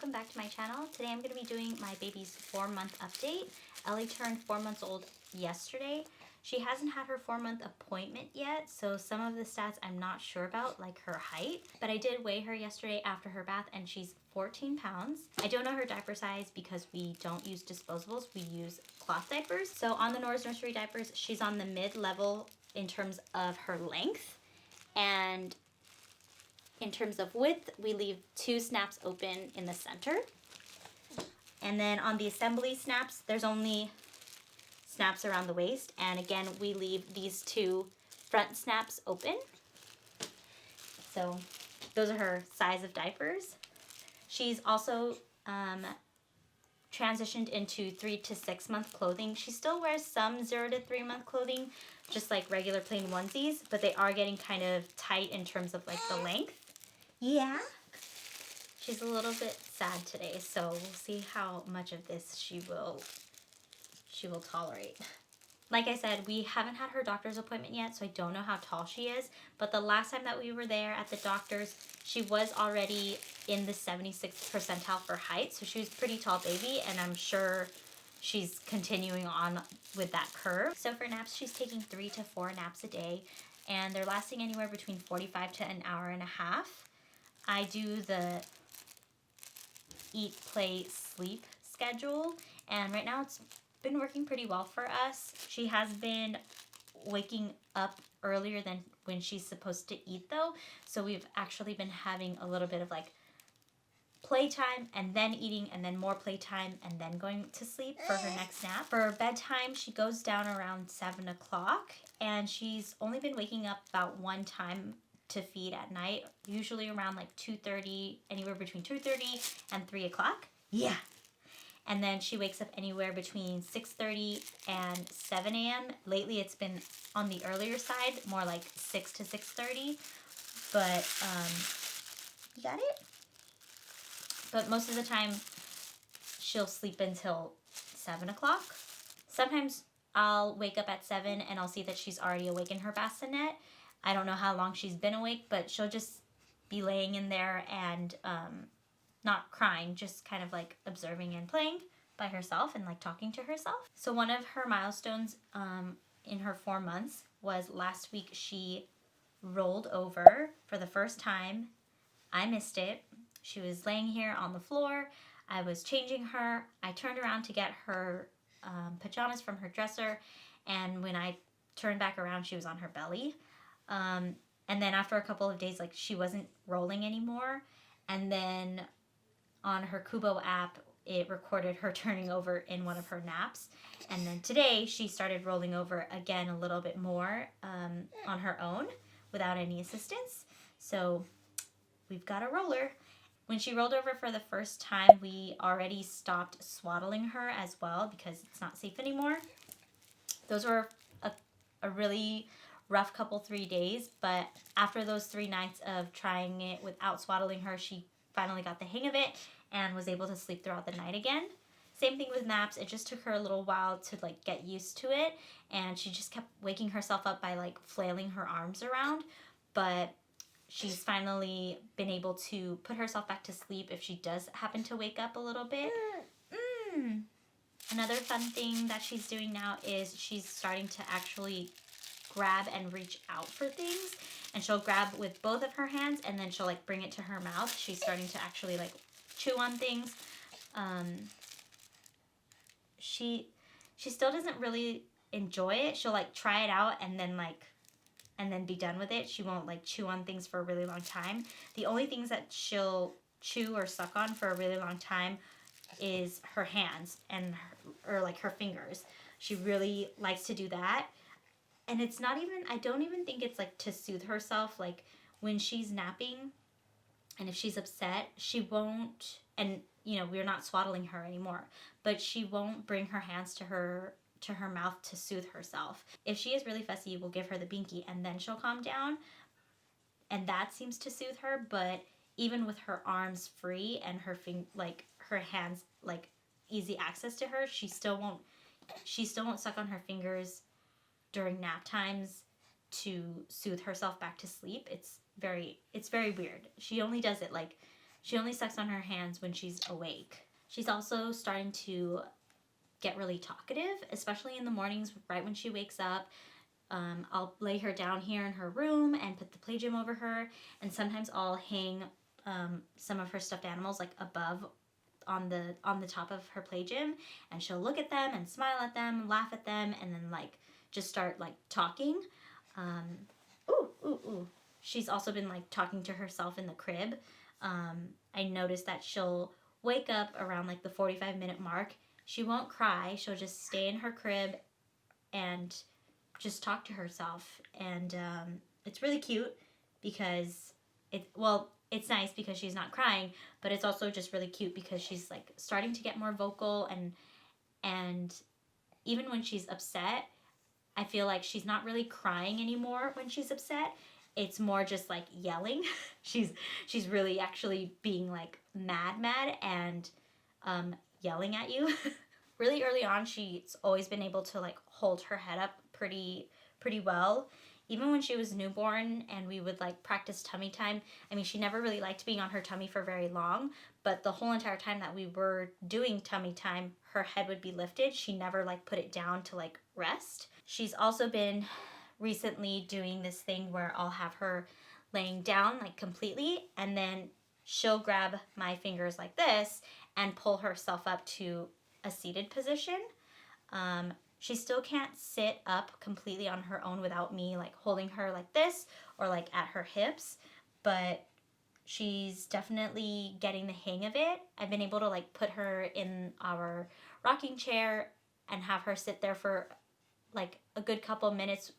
welcome back to my channel. Today I'm going to be doing my baby's 4-month update. Ellie turned 4 months old yesterday. She hasn't had her 4-month appointment yet, so some of the stats I'm not sure about, like her height, but I did weigh her yesterday after her bath and she's 14 pounds. I don't know her diaper size because we don't use disposables, we use cloth diapers. So on the Norris Nursery diapers, she's on the mid-level in terms of her length, and in terms of width, we leave 2 snaps open in the center. And then on the assembly snaps, there's only snaps around the waist. And again, we leave these 2 front snaps open. So those are her size of diapers. She's also transitioned into 3 to 6 month clothing. She still wears some 0 to 3 month clothing, just like regular plain onesies, but they are getting kind of tight in terms of like the length. Yeah. She's a little bit sad today, so we'll see how much of this she will tolerate. Like I said, we haven't had her doctor's appointment yet, so I don't know how tall she is, but the last time that we were there at the doctor's, she was already in the 76th percentile for height, so she was a pretty tall baby, and I'm sure she's continuing on with that curve. So for naps, she's taking 3 to 4 naps a day, and they're lasting anywhere between 45 to an hour and a half. I do the eat, play, sleep schedule, and right now it's been working pretty well for us. She has been waking up earlier than when she's supposed to eat though, so we've actually been having a little bit of like playtime and then eating and then more playtime and then going to sleep for her next nap. For bedtime, she goes down around 7 o'clock, and she's only been waking up about 1 time to feed at night, usually around like 2:30, anywhere between 2:30 and 3 o'clock. Yeah. And then she wakes up anywhere between 6:30 and 7 a.m. Lately it's been on the earlier side, more like 6 to 6:30, but you got it? But most of the time she'll sleep until 7 o'clock. Sometimes I'll wake up at 7 and I'll see that she's already awake in her bassinet. I don't know how long she's been awake, but she'll just be laying in there and not crying, just kind of like observing and playing by herself and like talking to herself. So one of her milestones in her 4 months was last week she rolled over for the first time. I missed it. She was laying here on the floor. I was changing her. I turned around to get her pajamas from her dresser, and when I turned back around, she was on her belly. And then after a couple of days, like she wasn't rolling anymore. And then on her Kubo app, it recorded her turning over in one of her naps. And then today she started rolling over again a little bit more on her own without any assistance. So we've got a roller. When she rolled over for the first time, we already stopped swaddling her as well because it's not safe anymore. Those were a really rough couple 3 days, but after those 3 nights of trying it without swaddling her, she finally got the hang of it and was able to sleep throughout the night again. Same thing with naps. It just took her a little while to like get used to it, and she just kept waking herself up by like flailing her arms around, but she's finally been able to put herself back to sleep if she does happen to wake up a little bit. Another fun thing that she's doing now is she's starting to actually grab and reach out for things, and she'll grab with both of her hands and then she'll like bring it to her mouth. She's starting to actually like chew on things. She still doesn't really enjoy it. She'll like try it out and then be done with it. She won't like chew on things for a really long time. The only things that she'll chew or suck on for a really long time is her hands and or like her fingers. She really likes to do that. And it's not even, I don't even think it's like to soothe herself. Like when she's napping and if she's upset, she won't, and you know, we're not swaddling her anymore, but she won't bring her hands to her mouth to soothe herself. If she is really fussy, we'll give her the binky and then she'll calm down. And that seems to soothe her, but even with her arms free and her her hands like easy access to her, she still won't suck on her fingers during nap times to soothe herself back to sleep. It's very weird. She only does it like She only sucks on her hands when she's awake. She's also starting to get really talkative, especially in the mornings right when she wakes up. I'll lay her down here in her room and put the play gym over her, and sometimes I'll hang some of her stuffed animals like above on the top of her play gym, and she'll look at them and smile at them, laugh at them, and then like just start like talking. Ooh, ooh, ooh. She's also been like talking to herself in the crib. I noticed that she'll wake up around like the 45-minute mark. She won't cry. She'll just stay in her crib and just talk to herself. And it's really cute because it's nice because she's not crying, but it's also just really cute because she's like starting to get more vocal, and even when she's upset, I feel like she's not really crying anymore when she's upset. It's more just like yelling. she's really actually being like mad and yelling at you. Really early on, she's always been able to like hold her head up pretty well. Even when she was newborn and we would like practice tummy time, I mean, she never really liked being on her tummy for very long, but the whole entire time that we were doing tummy time, her head would be lifted. She never like put it down to like rest. She's also been recently doing this thing where I'll have her laying down like completely, and then she'll grab my fingers like this and pull herself up to a seated position. She still can't sit up completely on her own without me like holding her like this or like at her hips, but she's definitely getting the hang of it. I've been able to like put her in our rocking chair and have her sit there for like a good couple minutes.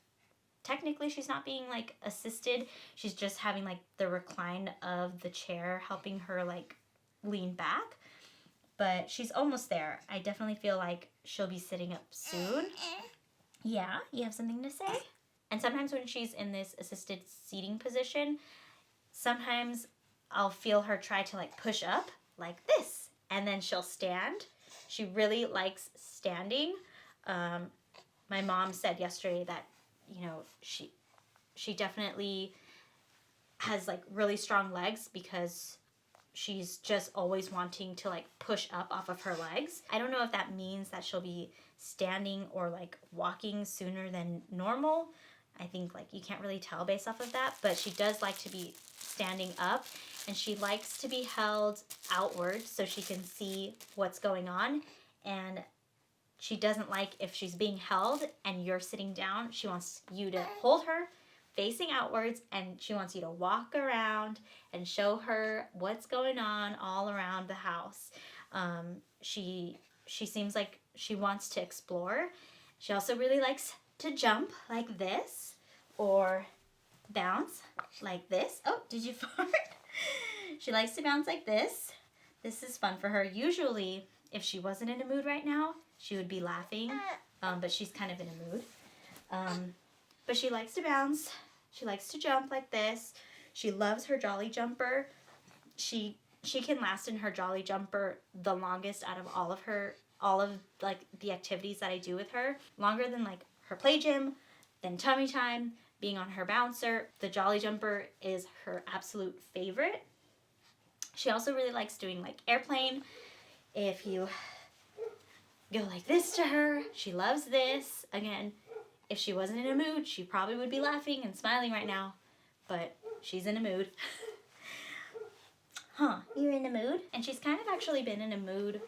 Technically she's not being like assisted, she's just having like the recline of the chair helping her like lean back, but she's almost there. I definitely feel like she'll be sitting up soon. Yeah, you have something to say? And sometimes when she's in this assisted seating position, sometimes I'll feel her try to like push up like this, and then she'll stand. She really likes standing. My mom said yesterday that, you know, she definitely has like really strong legs because she's just always wanting to like push up off of her legs. I don't know if that means that she'll be standing or like walking sooner than normal. I think like you can't really tell based off of that, but she does like to be standing up, and she likes to be held outward so she can see what's going on. And she doesn't like if she's being held and you're sitting down. She wants you to hold her facing outwards, and she wants you to walk around and show her what's going on all around the house. She seems like she wants to explore. She also really likes to jump like this or bounce like this. Oh, did you fart? She likes to bounce like this. This is fun for her. Usually, if she wasn't in a mood right now, she would be laughing, but she's kind of in a mood. But she likes to bounce. She likes to jump like this. She loves her jolly jumper. She can last in her jolly jumper the longest out of all of like the activities that I do with her. Longer than like her play gym, then tummy time, being on her bouncer. The jolly jumper is her absolute favorite. She also really likes doing like airplane. If you go like this to her, she loves this. Again, if she wasn't in a mood, she probably would be laughing and smiling right now, but she's in a mood. Huh, you're in a mood? And she's kind of actually been in a mood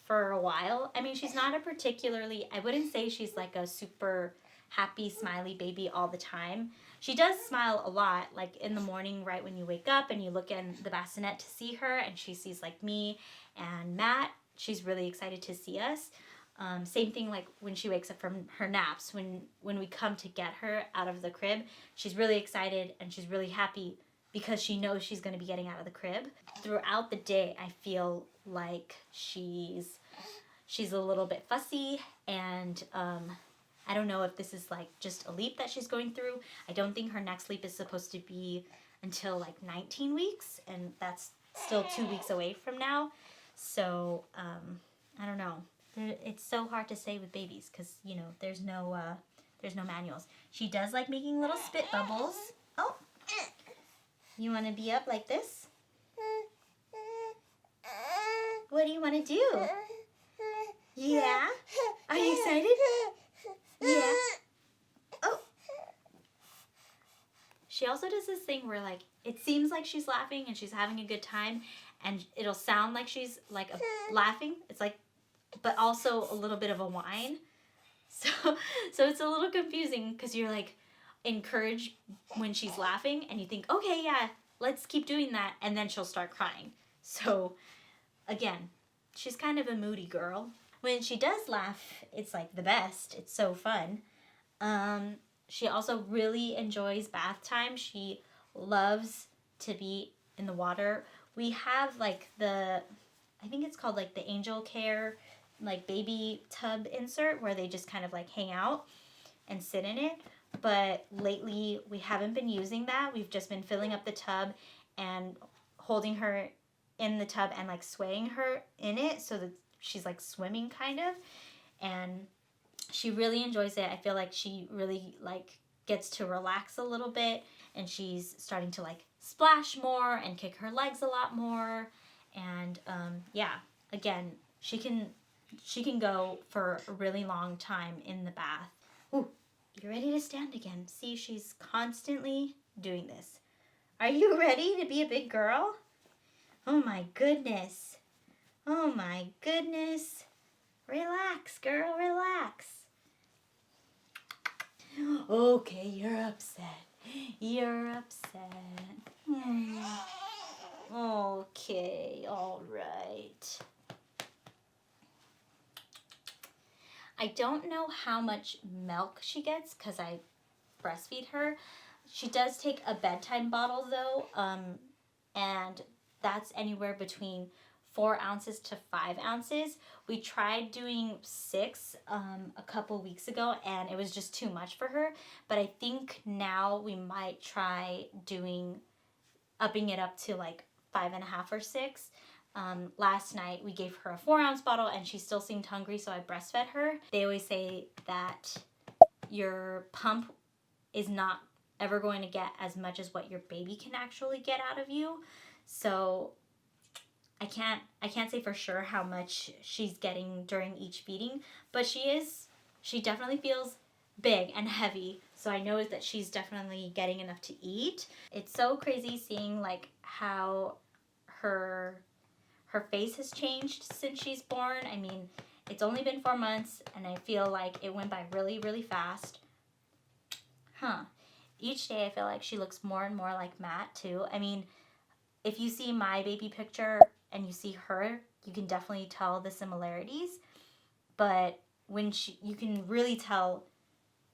for a while. I mean, she's not a particularly, I wouldn't say she's like a super happy, smiley baby all the time. She does smile a lot, like in the morning right when you wake up and you look in the bassinet to see her, and she sees like me and Matt. She's really excited to see us. Same thing like when she wakes up from her naps. When we come to get her out of the crib, she's really excited and she's really happy because she knows she's going to be getting out of the crib. Throughout the day, I feel like she's a little bit fussy, and I don't know if this is like just a leap that she's going through. I don't think her next leap is supposed to be until like 19 weeks, and that's still 2 weeks away from now. So I don't know. It's so hard to say with babies because, you know, there's no manuals. She does like making little spit bubbles. Oh, you want to be up like this? What do you want to do? Yeah? Are you excited? Yeah. Oh. She also does this thing where like it seems like she's laughing and she's having a good time, and it'll sound like she's like laughing. It's like, but also a little bit of a whine. So it's a little confusing because you're like encouraged when she's laughing and you think, okay, yeah, let's keep doing that, and then she'll start crying. So again, she's kind of a moody girl. When she does laugh, it's like the best. It's so fun. She also really enjoys bath time. She loves to be in the water. We have like I think it's called like the Angel Care like baby tub insert where they just kind of like hang out and sit in it. But lately we haven't been using that. We've just been filling up the tub and holding her in the tub and like swaying her in it so that she's like swimming kind of. And she really enjoys it. I feel like she really like gets to relax a little bit, and she's starting to like splash more and kick her legs a lot more. And yeah, again, she can go for a really long time in the bath. Ooh, you're ready to stand again. See, she's constantly doing this. Are you ready to be a big girl? Oh my goodness. Oh my goodness. Relax, girl, relax. Okay, you're upset. You're upset. Okay, all right. I don't know how much milk she gets because I breastfeed her. She does take a bedtime bottle though, and that's anywhere between 4 ounces to 5 ounces. We tried doing 6 a couple weeks ago, and it was just too much for her. But I think now we might try upping it up to like 5.5 or 6. Last night we gave her a 4-ounce bottle and she still seemed hungry, so I breastfed her. They always say that your pump is not ever going to get as much as what your baby can actually get out of you. So I can't say for sure how much she's getting during each feeding, but she definitely feels big and heavy. So I know that she's definitely getting enough to eat. It's so crazy seeing like how her face has changed since she's born. I mean, it's only been 4 months and I feel like it went by really, really fast. Each day I feel like she looks more and more like Matt too. I mean, if you see my baby picture and you see her, you can definitely tell the similarities. But you can really tell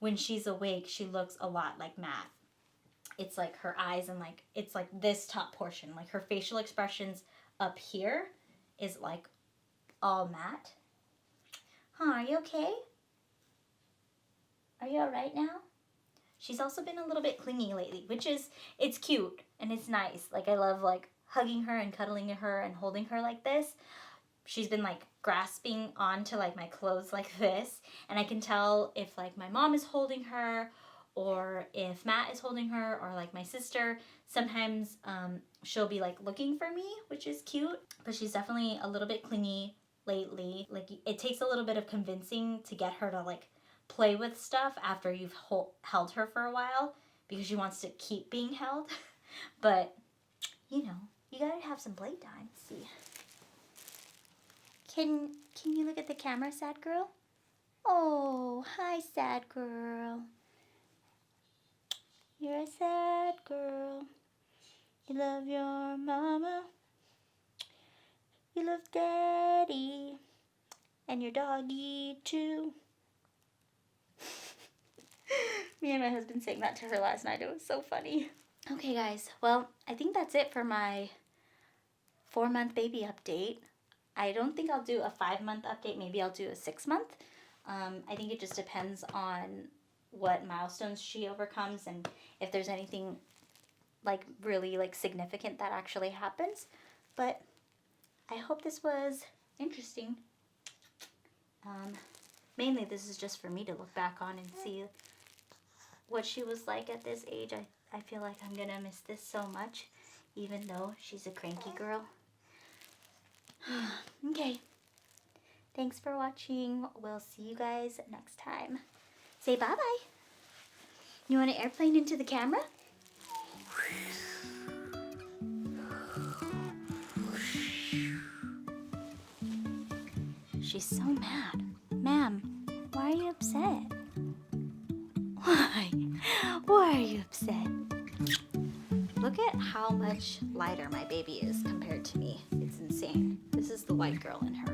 when she's awake, she looks a lot like Matt. It's like her eyes and like, it's like this top portion, like her facial expressions up here is like all Matt. Are you okay? Are you all right now? She's also been a little bit clingy lately, it's cute and it's nice. Like I love like hugging her and cuddling her and holding her like this. She's been like grasping onto like my clothes like this, and I can tell if like my mom is holding her or if Matt is holding her or like my sister. Sometimes she'll be like looking for me, which is cute, but she's definitely a little bit clingy lately. Like it takes a little bit of convincing to get her to like play with stuff after you've held her for a while, because she wants to keep being held. But you know, you gotta have some playtime. Let's see. Can you look at the camera, sad girl? Oh, hi, sad girl. You're a sad girl. You love your mama. You love daddy. And your doggy, too. Me and my husband sang that to her last night. It was so funny. Okay, guys. Well, I think that's it for my 4-month baby update. I don't think I'll do a 5-month update. Maybe I'll do a 6-month. I think it just depends on what milestones she overcomes and if there's anything like really like significant that actually happens. But I hope this was interesting. Mainly this is just for me to look back on and see what she was like at this age. I feel like I'm gonna miss this so much. even though she's a cranky girl. Okay. Thanks for watching. We'll see you guys next time. Say bye-bye. You want to airplane into the camera? She's so mad. Ma'am, why are you upset? Why? Why are you upset? Look at how much lighter my baby is compared to me. It's insane. This is the white girl in her.